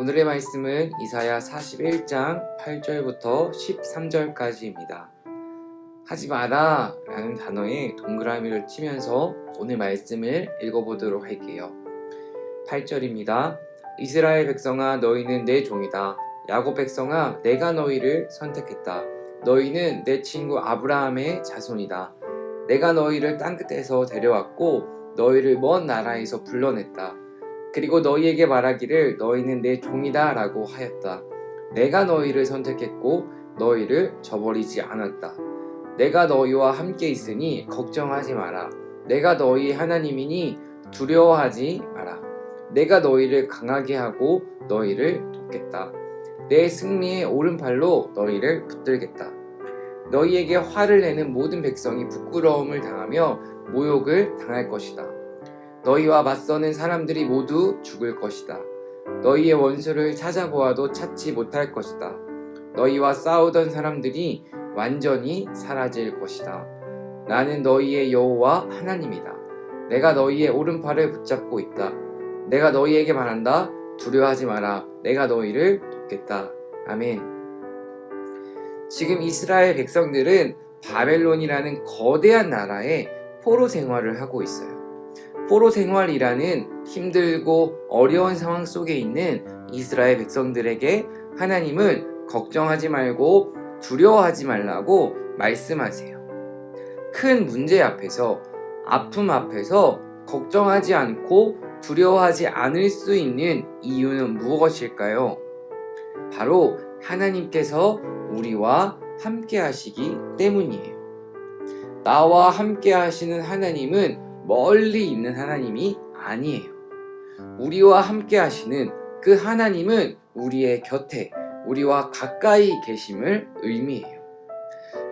오늘의 말씀은 이사야 41장 8절부터 13절까지입니다. 하지 마라 라는 단어에 동그라미를 치면서 오늘 말씀을 읽어보도록 할게요. 8절입니다. 이스라엘 백성아, 너희는 내 종이다. 야곱 백성아, 내가 너희를 선택했다. 너희는 내 친구 아브라함의 자손이다. 내가 너희를 땅끝에서 데려왔고 너희를 먼 나라에서 불러냈다. 그리고 너희에게 말하기를 너희는 내 종이다 라고 하였다. 내가 너희를 선택했고 너희를 저버리지 않았다. 내가 너희와 함께 있으니 걱정하지 마라. 내가 너희의 하나님이니 두려워하지 마라. 내가 너희를 강하게 하고 너희를 돕겠다. 내 승리의 오른팔로 너희를 붙들겠다. 너희에게 화를 내는 모든 백성이 부끄러움을 당하며 모욕을 당할 것이다. 너희와 맞서는 사람들이 모두 죽을 것이다. 너희의 원수를 찾아보아도 찾지 못할 것이다. 너희와 싸우던 사람들이 완전히 사라질 것이다. 나는 너희의 여호와 하나님이다. 내가 너희의 오른팔을 붙잡고 있다. 내가 너희에게 말한다. 두려워하지 마라. 내가 너희를 돕겠다. 아멘. 지금 이스라엘 백성들은 바벨론이라는 거대한 나라에 포로 생활을 하고 있어요. 포로 생활이라는 힘들고 어려운 상황 속에 있는 이스라엘 백성들에게 하나님은 걱정하지 말고 두려워하지 말라고 말씀하세요. 큰 문제 앞에서, 아픔 앞에서 걱정하지 않고 두려워하지 않을 수 있는 이유는 무엇일까요? 바로 하나님께서 우리와 함께 하시기 때문이에요. 나와 함께 하시는 하나님은 멀리 있는 하나님이 아니에요. 우리와 함께 하시는 그 하나님은 우리의 곁에, 우리와 가까이 계심을 의미해요.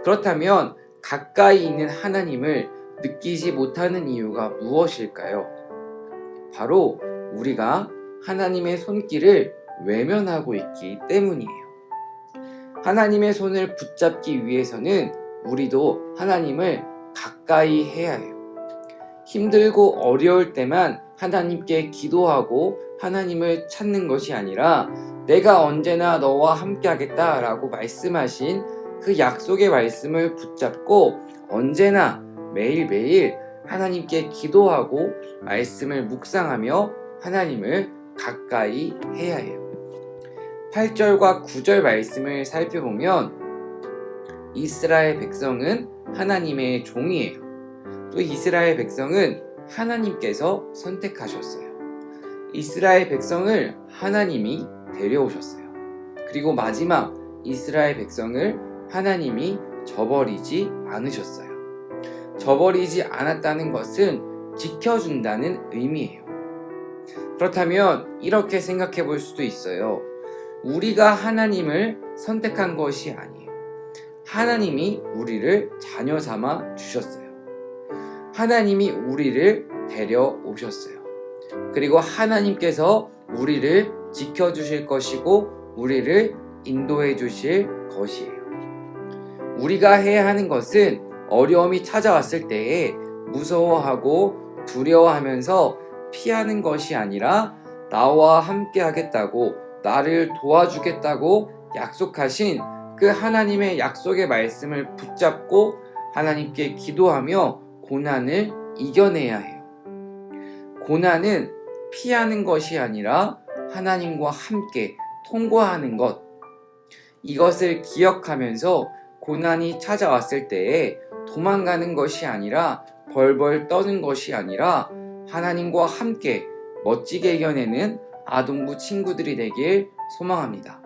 그렇다면 가까이 있는 하나님을 느끼지 못하는 이유가 무엇일까요? 바로 우리가 하나님의 손길을 외면하고 있기 때문이에요. 하나님의 손을 붙잡기 위해서는 우리도 하나님을 가까이 해야 해요. 힘들고 어려울 때만 하나님께 기도하고 하나님을 찾는 것이 아니라 내가 언제나 너와 함께 하겠다 라고 말씀하신 그 약속의 말씀을 붙잡고 언제나 매일매일 하나님께 기도하고 말씀을 묵상하며 하나님을 가까이 해야 해요. 8절과 9절 말씀을 살펴보면 이스라엘 백성은 하나님의 종이에요. 또 이스라엘 백성은 하나님께서 선택하셨어요. 이스라엘 백성을 하나님이 데려오셨어요. 그리고 마지막 이스라엘 백성을 하나님이 저버리지 않으셨어요. 저버리지 않았다는 것은 지켜준다는 의미예요. 그렇다면 이렇게 생각해 볼 수도 있어요. 우리가 하나님을 선택한 것이 아니에요. 하나님이 우리를 자녀 삼아 주셨어요. 하나님이 우리를 데려오셨어요. 그리고 하나님께서 우리를 지켜주실 것이고 우리를 인도해 주실 것이에요. 우리가 해야 하는 것은 어려움이 찾아왔을 때에 무서워하고 두려워하면서 피하는 것이 아니라 나와 함께 하겠다고, 나를 도와주겠다고 약속하신 그 하나님의 약속의 말씀을 붙잡고 하나님께 기도하며 고난을 이겨내야 해요. 고난은 피하는 것이 아니라 하나님과 함께 통과하는 것. 이것을 기억하면서 고난이 찾아왔을 때에 도망가는 것이 아니라 벌벌 떠는 것이 아니라 하나님과 함께 멋지게 이겨내는 아동부 친구들이 되길 소망합니다.